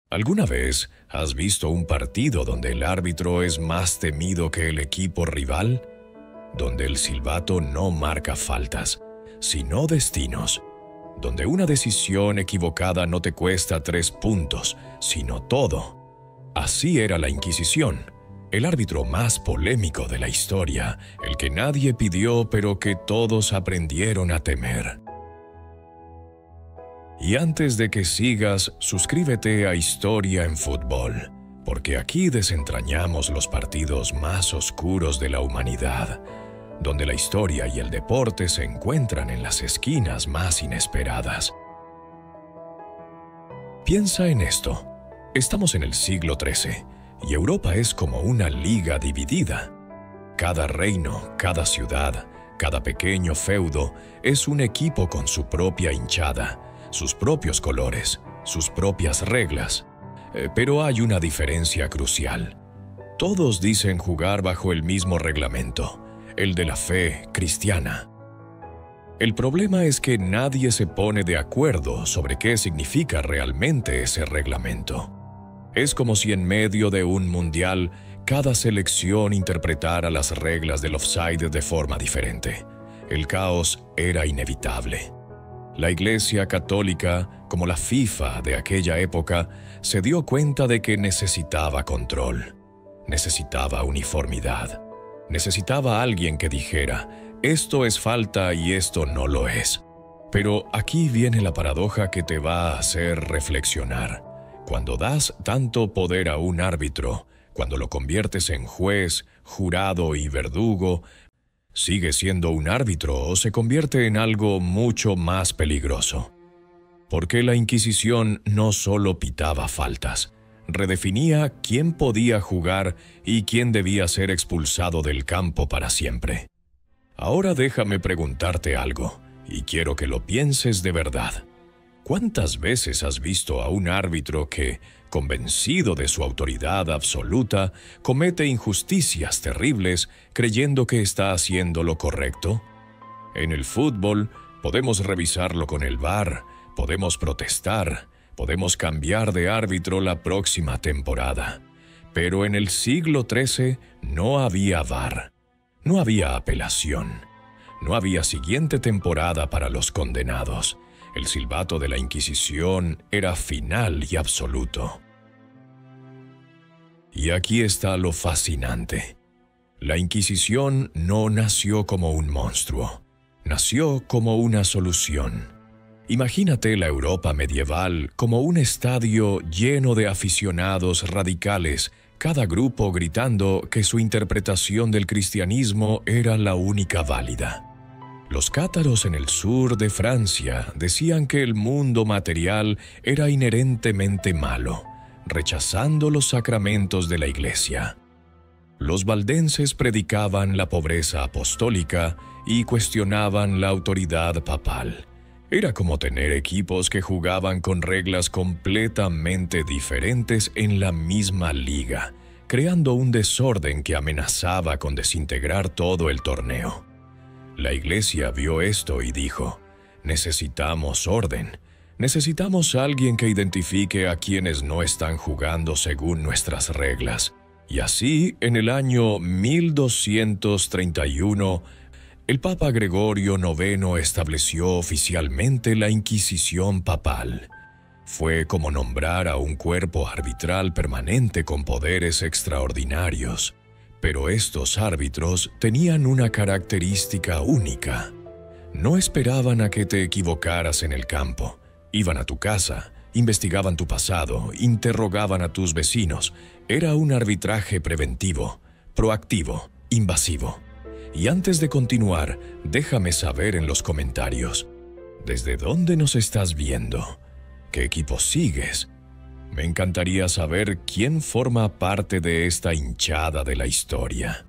¿Alguna vez has visto un partido donde el árbitro es más temido que el equipo rival? Donde el silbato no marca faltas, sino destinos. Donde una decisión equivocada no te cuesta 3 puntos, sino todo. Así era la Inquisición, el árbitro más polémico de la historia, el que nadie pidió pero que todos aprendieron a temer. Y antes de que sigas, suscríbete a Historia en Fútbol, porque aquí desentrañamos los partidos más oscuros de la humanidad, donde la historia y el deporte se encuentran en las esquinas más inesperadas. Piensa en esto. Estamos en el siglo XIII, y Europa es como una liga dividida. Cada reino, cada ciudad, cada pequeño feudo es un equipo con su propia hinchada, sus propios colores, sus propias reglas. Pero hay una diferencia crucial. Todos dicen jugar bajo el mismo reglamento, el de la fe cristiana. El problema es que nadie se pone de acuerdo sobre qué significa realmente ese reglamento. Es como si en medio de un mundial, cada selección interpretara las reglas del offside de forma diferente. El caos era inevitable. La Iglesia Católica, como la FIFA de aquella época, se dio cuenta de que necesitaba control, necesitaba uniformidad, necesitaba alguien que dijera, esto es falta y esto no lo es. Pero aquí viene la paradoja que te va a hacer reflexionar. Cuando das tanto poder a un árbitro, cuando lo conviertes en juez, jurado y verdugo, ¿sigue siendo un árbitro o se convierte en algo mucho más peligroso? Porque la Inquisición no solo pitaba faltas, redefinía quién podía jugar y quién debía ser expulsado del campo para siempre. Ahora déjame preguntarte algo, y quiero que lo pienses de verdad. ¿Cuántas veces has visto a un árbitro que, convencido de su autoridad absoluta, comete injusticias terribles creyendo que está haciendo lo correcto? En el fútbol, podemos revisarlo con el VAR, podemos protestar, podemos cambiar de árbitro la próxima temporada. Pero en el siglo XIII no había VAR, no había apelación, no había siguiente temporada para los condenados. El silbato de la Inquisición era final y absoluto. Y aquí está lo fascinante. La Inquisición no nació como un monstruo, nació como una solución. Imagínate la Europa medieval como un estadio lleno de aficionados radicales, cada grupo gritando que su interpretación del cristianismo era la única válida. Los cátaros en el sur de Francia decían que el mundo material era inherentemente malo, rechazando los sacramentos de la Iglesia. Los valdenses predicaban la pobreza apostólica y cuestionaban la autoridad papal. Era como tener equipos que jugaban con reglas completamente diferentes en la misma liga, creando un desorden que amenazaba con desintegrar todo el torneo. La Iglesia vio esto y dijo, necesitamos orden, necesitamos a alguien que identifique a quienes no están jugando según nuestras reglas. Y así, en el año 1231, el Papa Gregorio IX estableció oficialmente la Inquisición papal. Fue como nombrar a un cuerpo arbitral permanente con poderes extraordinarios. Pero estos árbitros tenían una característica única. No esperaban a que te equivocaras en el campo. Iban a tu casa, investigaban tu pasado, interrogaban a tus vecinos. Era un arbitraje preventivo, proactivo, invasivo. Y antes de continuar, déjame saber en los comentarios, ¿desde dónde nos estás viendo? ¿Qué equipo sigues? Me encantaría saber quién forma parte de esta hinchada de la historia.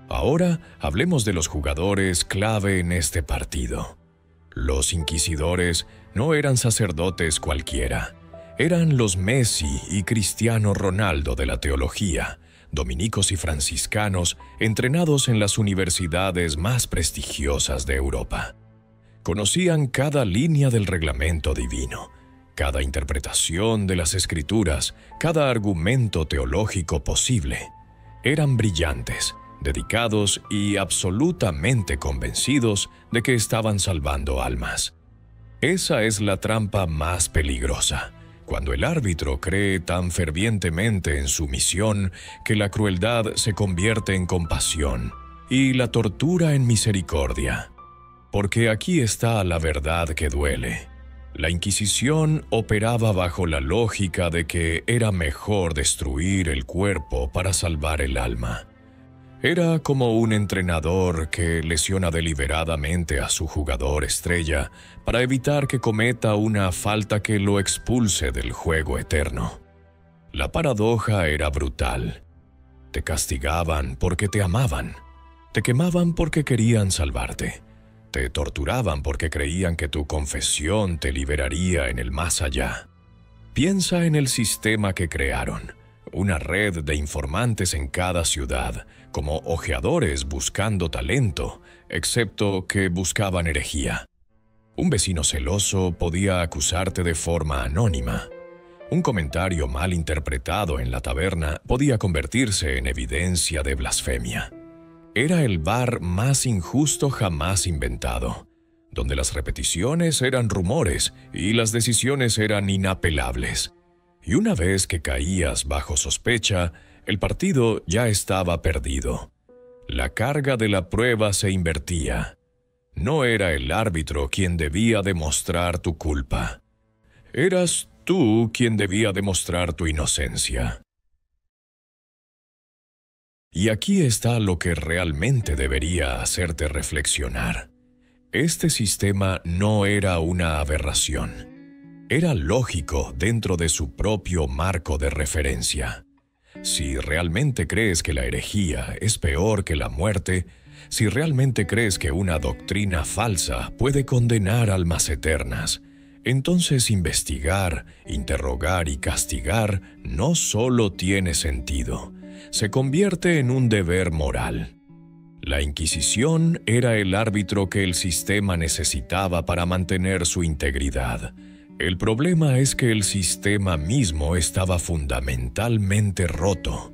Ahora hablemos de los jugadores clave en este partido. Los inquisidores no eran sacerdotes cualquiera. Eran los Messi y Cristiano Ronaldo de la teología, dominicos y franciscanos entrenados en las universidades más prestigiosas de Europa. Conocían cada línea del reglamento divino, cada interpretación de las Escrituras, cada argumento teológico posible. Eran brillantes, dedicados y absolutamente convencidos de que estaban salvando almas. Esa es la trampa más peligrosa, cuando el árbitro cree tan fervientemente en su misión que la crueldad se convierte en compasión y la tortura en misericordia. Porque aquí está la verdad que duele. La Inquisición operaba bajo la lógica de que era mejor destruir el cuerpo para salvar el alma. Era como un entrenador que lesiona deliberadamente a su jugador estrella para evitar que cometa una falta que lo expulse del juego eterno. La paradoja era brutal. Te castigaban porque te amaban. Te quemaban porque querían salvarte. Te torturaban porque creían que tu confesión te liberaría en el más allá. Piensa en el sistema que crearon. Una red de informantes en cada ciudad, como ojeadores buscando talento, excepto que buscaban herejía. Un vecino celoso podía acusarte de forma anónima. Un comentario mal interpretado en la taberna podía convertirse en evidencia de blasfemia. Era el bar más injusto jamás inventado, donde las repeticiones eran rumores y las decisiones eran inapelables. Y una vez que caías bajo sospecha, el partido ya estaba perdido. La carga de la prueba se invertía. No era el árbitro quien debía demostrar tu culpa. Eras tú quien debía demostrar tu inocencia. Y aquí está lo que realmente debería hacerte reflexionar. Este sistema no era una aberración. Era lógico dentro de su propio marco de referencia. Si realmente crees que la herejía es peor que la muerte, si realmente crees que una doctrina falsa puede condenar almas eternas, entonces investigar, interrogar y castigar no solo tiene sentido, se convierte en un deber moral. La Inquisición era el árbitro que el sistema necesitaba para mantener su integridad. El problema es que el sistema mismo estaba fundamentalmente roto.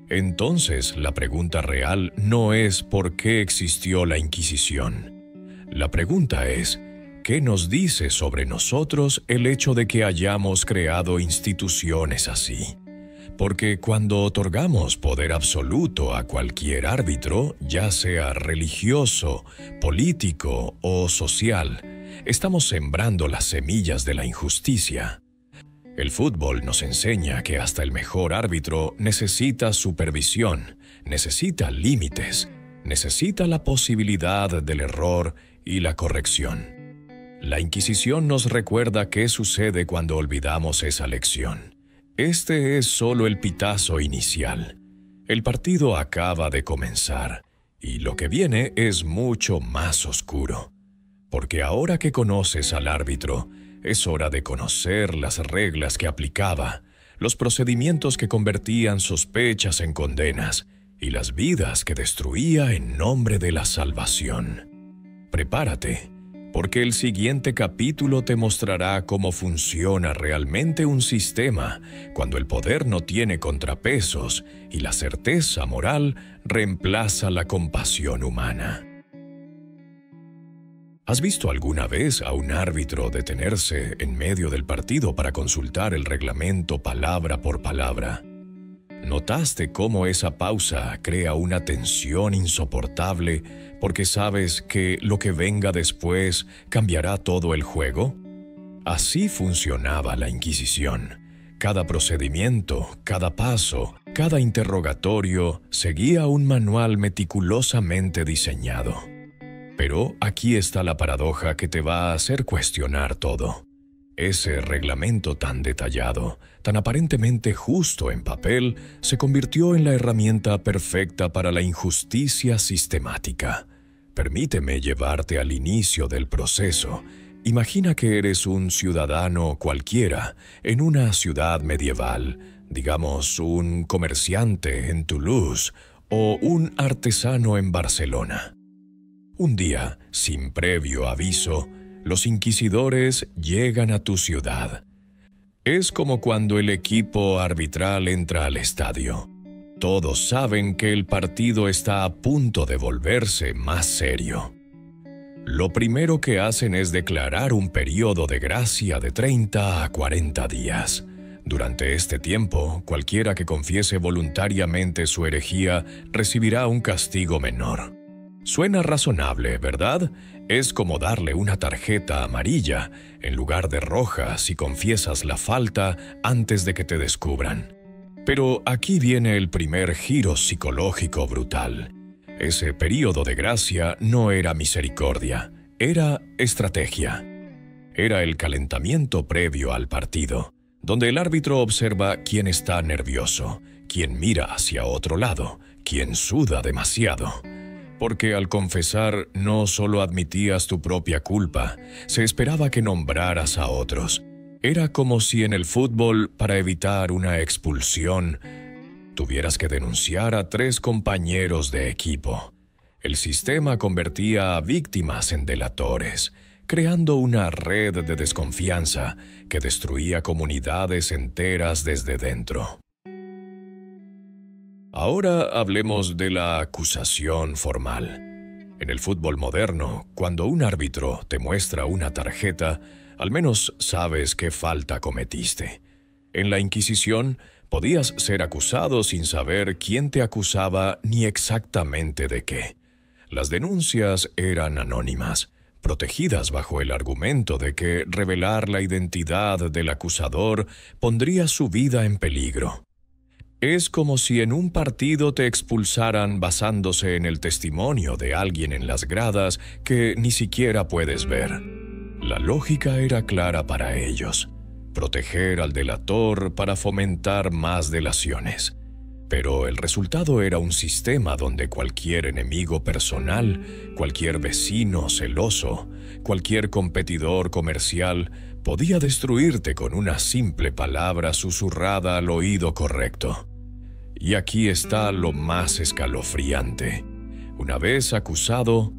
Entonces, la pregunta real no es ¿por qué existió la Inquisición? La pregunta es ¿qué nos dice sobre nosotros el hecho de que hayamos creado instituciones así? Porque cuando otorgamos poder absoluto a cualquier árbitro, ya sea religioso, político o social, estamos sembrando las semillas de la injusticia. El fútbol nos enseña que hasta el mejor árbitro necesita supervisión, necesita límites, necesita la posibilidad del error y la corrección. La Inquisición nos recuerda qué sucede cuando olvidamos esa lección. Este es solo el pitazo inicial. El partido acaba de comenzar, y lo que viene es mucho más oscuro. Porque ahora que conoces al árbitro, es hora de conocer las reglas que aplicaba, los procedimientos que convertían sospechas en condenas y las vidas que destruía en nombre de la salvación. Prepárate, porque el siguiente capítulo te mostrará cómo funciona realmente un sistema cuando el poder no tiene contrapesos y la certeza moral reemplaza la compasión humana. ¿Has visto alguna vez a un árbitro detenerse en medio del partido para consultar el reglamento palabra por palabra? ¿Notaste cómo esa pausa crea una tensión insoportable porque sabes que lo que venga después cambiará todo el juego? Así funcionaba la Inquisición. Cada procedimiento, cada paso, cada interrogatorio seguía un manual meticulosamente diseñado. Pero aquí está la paradoja que te va a hacer cuestionar todo. Ese reglamento tan detallado, tan aparentemente justo en papel, se convirtió en la herramienta perfecta para la injusticia sistemática. Permíteme llevarte al inicio del proceso. Imagina que eres un ciudadano cualquiera en una ciudad medieval, digamos un comerciante en Toulouse o un artesano en Barcelona. Un día, sin previo aviso, los inquisidores llegan a tu ciudad. Es como cuando el equipo arbitral entra al estadio. Todos saben que el partido está a punto de volverse más serio. Lo primero que hacen es declarar un periodo de gracia de 30 a 40 días. Durante este tiempo, cualquiera que confiese voluntariamente su herejía recibirá un castigo menor. Suena razonable, ¿verdad? Es como darle una tarjeta amarilla en lugar de roja si confiesas la falta antes de que te descubran. Pero aquí viene el primer giro psicológico brutal. Ese periodo de gracia no era misericordia, era estrategia. Era el calentamiento previo al partido, donde el árbitro observa quién está nervioso, quién mira hacia otro lado, quién suda demasiado. Porque al confesar no solo admitías tu propia culpa, se esperaba que nombraras a otros. Era como si en el fútbol, para evitar una expulsión, tuvieras que denunciar a 3 compañeros de equipo. El sistema convertía a víctimas en delatores, creando una red de desconfianza que destruía comunidades enteras desde dentro. Ahora hablemos de la acusación formal. En el fútbol moderno, cuando un árbitro te muestra una tarjeta, al menos sabes qué falta cometiste. En la Inquisición, podías ser acusado sin saber quién te acusaba ni exactamente de qué. Las denuncias eran anónimas, protegidas bajo el argumento de que revelar la identidad del acusador pondría su vida en peligro. Es como si en un partido te expulsaran basándose en el testimonio de alguien en las gradas que ni siquiera puedes ver. La lógica era clara para ellos: proteger al delator para fomentar más delaciones. Pero el resultado era un sistema donde cualquier enemigo personal, cualquier vecino celoso, cualquier competidor comercial podía destruirte con una simple palabra susurrada al oído correcto. Y aquí está lo más escalofriante. Una vez acusado,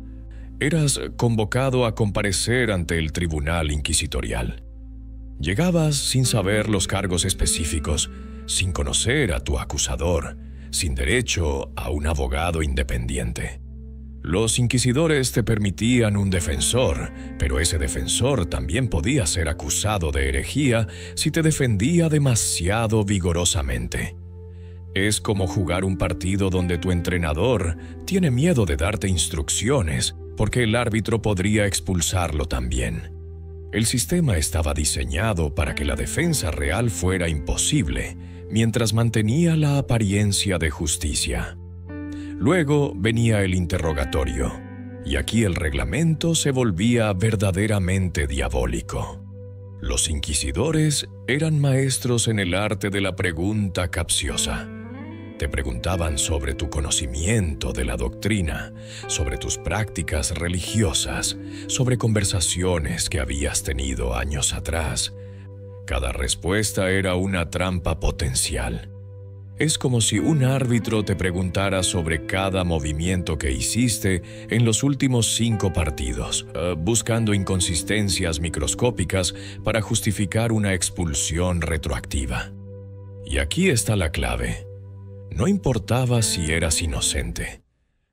eras convocado a comparecer ante el tribunal inquisitorial. Llegabas sin saber los cargos específicos, sin conocer a tu acusador, sin derecho a un abogado independiente. Los inquisidores te permitían un defensor, pero ese defensor también podía ser acusado de herejía si te defendía demasiado vigorosamente. Es como jugar un partido donde tu entrenador tiene miedo de darte instrucciones porque el árbitro podría expulsarlo también. El sistema estaba diseñado para que la defensa real fuera imposible, mientras mantenía la apariencia de justicia. Luego venía el interrogatorio, y aquí el reglamento se volvía verdaderamente diabólico. Los inquisidores eran maestros en el arte de la pregunta capciosa. Te preguntaban sobre tu conocimiento de la doctrina, sobre tus prácticas religiosas, sobre conversaciones que habías tenido años atrás. Cada respuesta era una trampa potencial. Es como si un árbitro te preguntara sobre cada movimiento que hiciste en los últimos 5 partidos, buscando inconsistencias microscópicas para justificar una expulsión retroactiva. Y aquí está la clave. No importaba si eras inocente.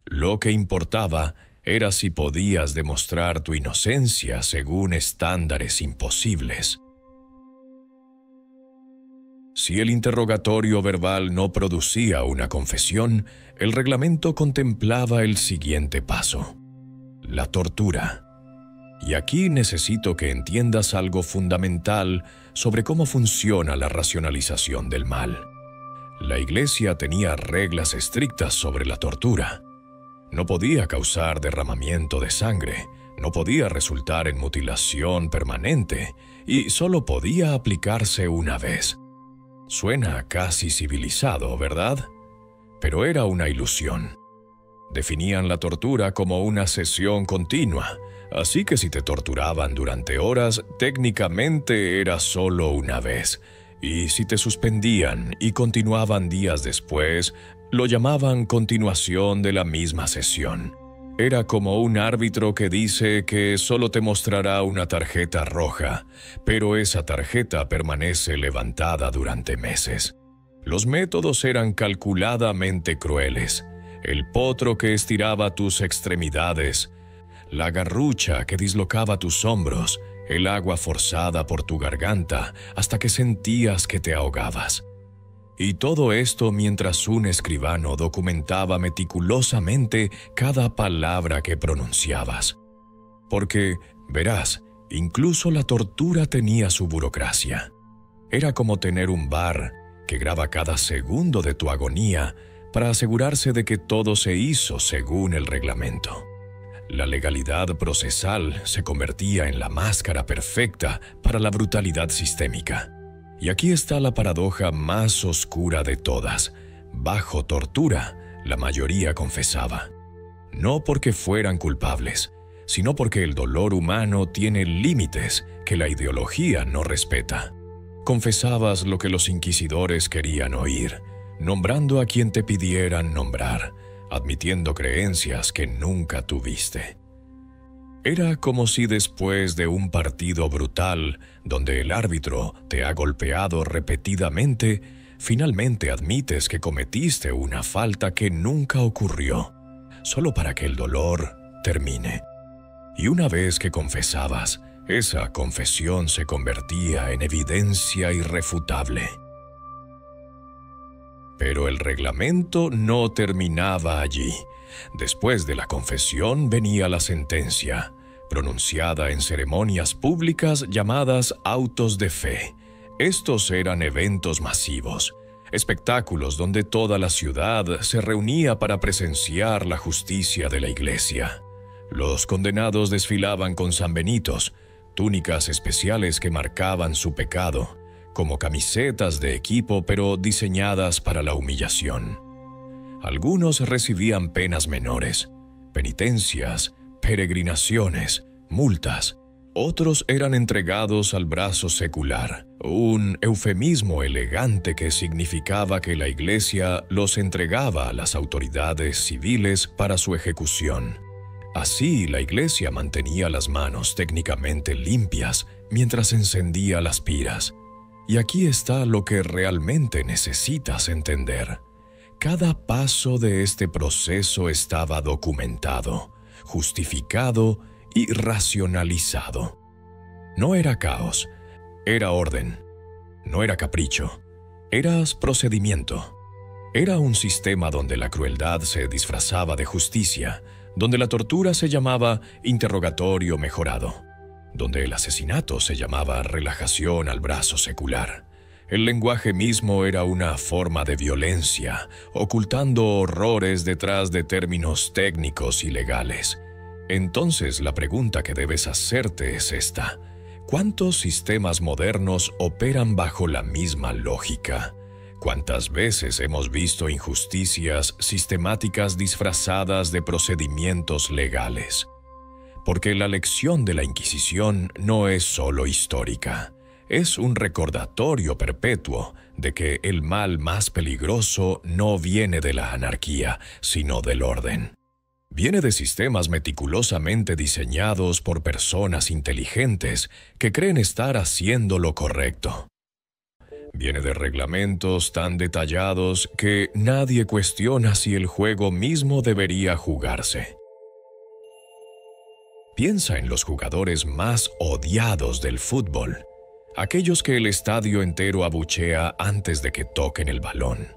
Lo que importaba era si podías demostrar tu inocencia según estándares imposibles. Si el interrogatorio verbal no producía una confesión, el reglamento contemplaba el siguiente paso: la tortura. Y aquí necesito que entiendas algo fundamental sobre cómo funciona la racionalización del mal. La Iglesia tenía reglas estrictas sobre la tortura. No podía causar derramamiento de sangre, no podía resultar en mutilación permanente y solo podía aplicarse una vez. Suena casi civilizado, ¿verdad? Pero era una ilusión. Definían la tortura como una sesión continua, así que si te torturaban durante horas, técnicamente era solo una vez. Y si te suspendían y continuaban días después, lo llamaban continuación de la misma sesión. Era como un árbitro que dice que solo te mostrará una tarjeta roja, pero esa tarjeta permanece levantada durante meses. Los métodos eran calculadamente crueles. El potro que estiraba tus extremidades, la garrucha que dislocaba tus hombros, el agua forzada por tu garganta hasta que sentías que te ahogabas. Y todo esto mientras un escribano documentaba meticulosamente cada palabra que pronunciabas. Porque, verás, incluso la tortura tenía su burocracia. Era como tener un bar que graba cada segundo de tu agonía para asegurarse de que todo se hizo según el reglamento. La legalidad procesal se convertía en la máscara perfecta para la brutalidad sistémica. Y aquí está la paradoja más oscura de todas. Bajo tortura, la mayoría confesaba. No porque fueran culpables, sino porque el dolor humano tiene límites que la ideología no respeta. Confesabas lo que los inquisidores querían oír, nombrando a quien te pidieran nombrar, admitiendo creencias que nunca tuviste. Era como si después de un partido brutal, donde el árbitro te ha golpeado repetidamente, finalmente admites que cometiste una falta que nunca ocurrió, solo para que el dolor termine. Y una vez que confesabas, esa confesión se convertía en evidencia irrefutable. Pero el reglamento no terminaba allí. Después de la confesión venía la sentencia, pronunciada en ceremonias públicas llamadas autos de fe. Estos eran eventos masivos, espectáculos donde toda la ciudad se reunía para presenciar la justicia de la iglesia. Los condenados desfilaban con sanbenitos, túnicas especiales que marcaban su pecado, como camisetas de equipo pero diseñadas para la humillación. Algunos recibían penas menores, penitencias, peregrinaciones, multas. Otros eran entregados al brazo secular, un eufemismo elegante que significaba que la Iglesia los entregaba a las autoridades civiles para su ejecución. Así, la Iglesia mantenía las manos técnicamente limpias mientras encendía las piras. Y aquí está lo que realmente necesitas entender. Cada paso de este proceso estaba documentado, justificado y racionalizado. No era caos, era orden. No era capricho, era procedimiento. Era un sistema donde la crueldad se disfrazaba de justicia, donde la tortura se llamaba interrogatorio mejorado, donde el asesinato se llamaba relajación al brazo secular. El lenguaje mismo era una forma de violencia, ocultando horrores detrás de términos técnicos y legales. Entonces, la pregunta que debes hacerte es esta: ¿cuántos sistemas modernos operan bajo la misma lógica? ¿Cuántas veces hemos visto injusticias sistemáticas disfrazadas de procedimientos legales? Porque la lección de la Inquisición no es solo histórica. Es un recordatorio perpetuo de que el mal más peligroso no viene de la anarquía, sino del orden. Viene de sistemas meticulosamente diseñados por personas inteligentes que creen estar haciendo lo correcto. Viene de reglamentos tan detallados que nadie cuestiona si el juego mismo debería jugarse. Piensa en los jugadores más odiados del fútbol. Aquellos que el estadio entero abuchea antes de que toquen el balón.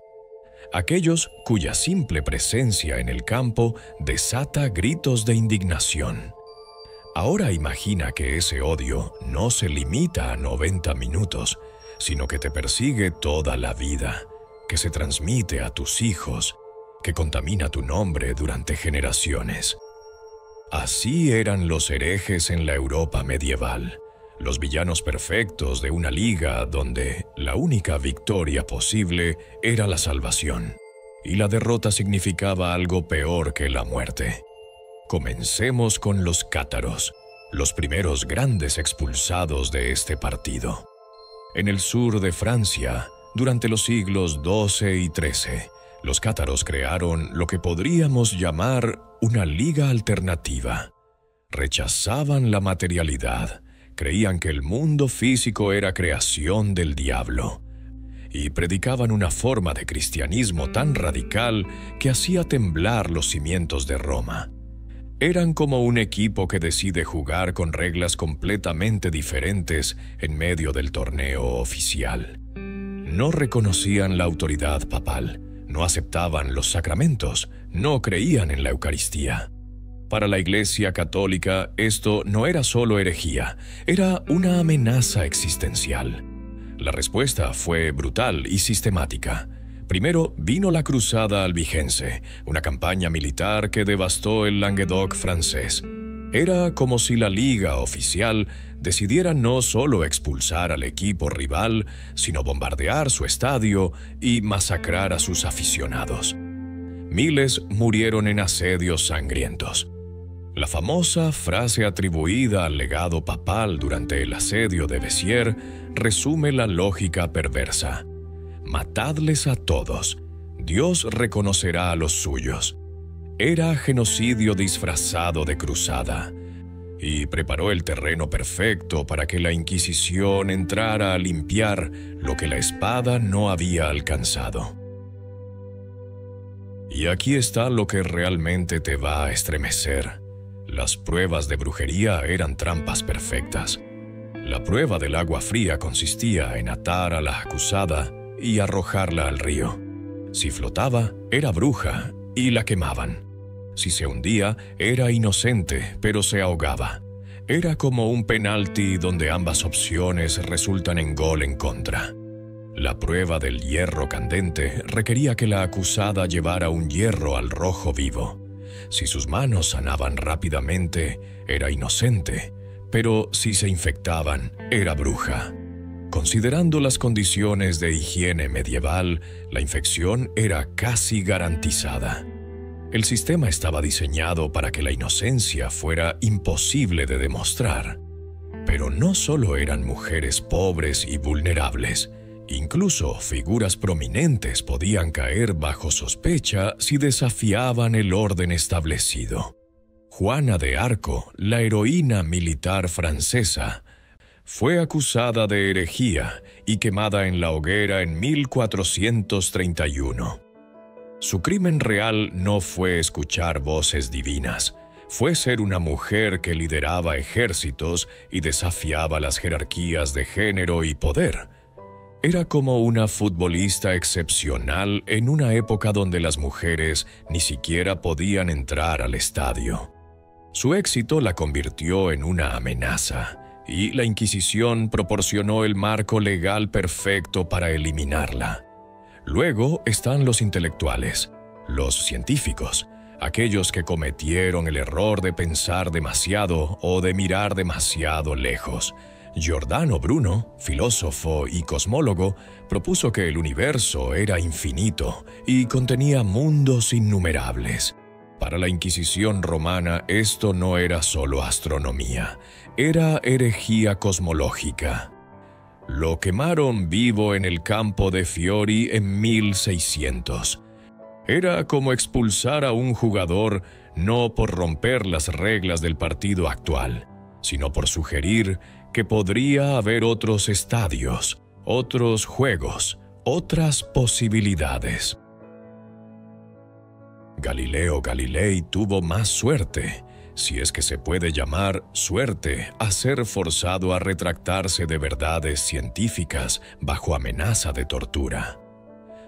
Aquellos cuya simple presencia en el campo desata gritos de indignación. Ahora imagina que ese odio no se limita a 90 minutos, sino que te persigue toda la vida, que se transmite a tus hijos, que contamina tu nombre durante generaciones. Así eran los herejes en la Europa medieval. Los villanos perfectos de una liga donde la única victoria posible era la salvación, y la derrota significaba algo peor que la muerte. Comencemos con los cátaros, los primeros grandes expulsados de este partido. En el sur de Francia, durante los siglos XII y XIII, Los cátaros crearon lo que podríamos llamar una liga alternativa. Rechazaban la materialidad, creían que el mundo físico era creación del diablo, y predicaban una forma de cristianismo tan radical que hacía temblar los cimientos de Roma. Eran como un equipo que decide jugar con reglas completamente diferentes en medio del torneo oficial. No reconocían la autoridad papal, no aceptaban los sacramentos, no creían en la Eucaristía. Para la Iglesia Católica esto no era solo herejía, era una amenaza existencial. La respuesta fue brutal y sistemática. Primero vino la Cruzada Albigense, una campaña militar que devastó el Languedoc francés. Era como si la liga oficial decidiera no solo expulsar al equipo rival, sino bombardear su estadio y masacrar a sus aficionados. Miles murieron en asedios sangrientos. La famosa frase atribuida al legado papal durante el asedio de Béziers resume la lógica perversa. Matadles a todos, Dios reconocerá a los suyos. Era genocidio disfrazado de cruzada, y preparó el terreno perfecto para que la Inquisición entrara a limpiar lo que la espada no había alcanzado. Y aquí está lo que realmente te va a estremecer. Las pruebas de brujería eran trampas perfectas. La prueba del agua fría consistía en atar a la acusada y arrojarla al río. Si flotaba, era bruja y la quemaban. Si se hundía, era inocente, pero se ahogaba. Era como un penalti donde ambas opciones resultan en gol en contra. La prueba del hierro candente requería que la acusada llevara un hierro al rojo vivo. Si sus manos sanaban rápidamente, era inocente, pero si se infectaban, era bruja. Considerando las condiciones de higiene medieval, la infección era casi garantizada. El sistema estaba diseñado para que la inocencia fuera imposible de demostrar. Pero no solo eran mujeres pobres y vulnerables, incluso figuras prominentes podían caer bajo sospecha si desafiaban el orden establecido. Juana de Arco, la heroína militar francesa, fue acusada de herejía y quemada en la hoguera en 1431. Su crimen real no fue escuchar voces divinas, fue ser una mujer que lideraba ejércitos y desafiaba las jerarquías de género y poder. Era como una futbolista excepcional en una época donde las mujeres ni siquiera podían entrar al estadio. Su éxito la convirtió en una amenaza, y la Inquisición proporcionó el marco legal perfecto para eliminarla. Luego están los intelectuales, los científicos, aquellos que cometieron el error de pensar demasiado o de mirar demasiado lejos. Giordano Bruno, filósofo y cosmólogo, propuso que el universo era infinito y contenía mundos innumerables. Para la Inquisición romana esto no era solo astronomía, era herejía cosmológica. Lo quemaron vivo en el campo de Fiori en 1600. Era como expulsar a un jugador no por romper las reglas del partido actual, sino por sugerir que podría haber otros estadios, otros juegos, otras posibilidades. Galileo Galilei tuvo más suerte, si es que se puede llamar suerte, a ser forzado a retractarse de verdades científicas bajo amenaza de tortura.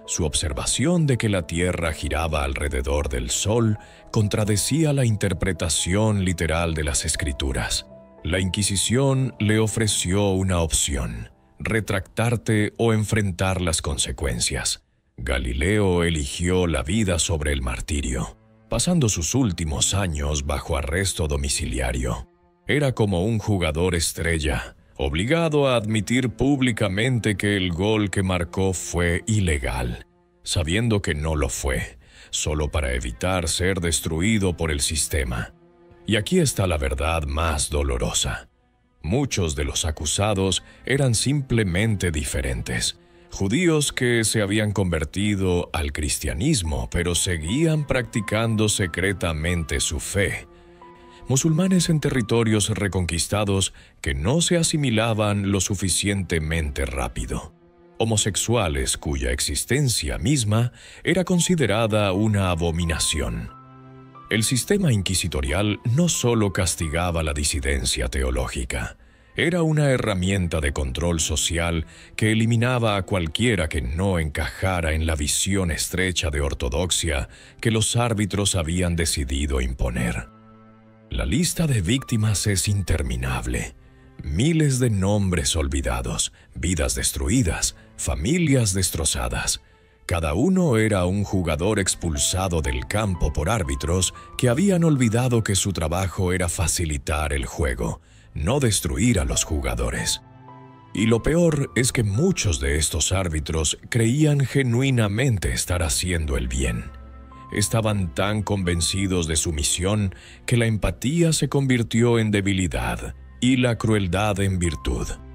Su observación de que la Tierra giraba alrededor del Sol contradecía la interpretación literal de las Escrituras. La Inquisición le ofreció una opción: retractarte o enfrentar las consecuencias. Galileo eligió la vida sobre el martirio, pasando sus últimos años bajo arresto domiciliario. Era como un jugador estrella, obligado a admitir públicamente que el gol que marcó fue ilegal, sabiendo que no lo fue, solo para evitar ser destruido por el sistema. Y aquí está la verdad más dolorosa. Muchos de los acusados eran simplemente diferentes. Judíos que se habían convertido al cristianismo, pero seguían practicando secretamente su fe. Musulmanes en territorios reconquistados que no se asimilaban lo suficientemente rápido. Homosexuales cuya existencia misma era considerada una abominación. El sistema inquisitorial no solo castigaba la disidencia teológica, era una herramienta de control social que eliminaba a cualquiera que no encajara en la visión estrecha de ortodoxia que los árbitros habían decidido imponer. La lista de víctimas es interminable. Miles de nombres olvidados, vidas destruidas, familias destrozadas. Cada uno era un jugador expulsado del campo por árbitros que habían olvidado que su trabajo era facilitar el juego, no destruir a los jugadores. Y lo peor es que muchos de estos árbitros creían genuinamente estar haciendo el bien. Estaban tan convencidos de su misión que la empatía se convirtió en debilidad y la crueldad en virtud.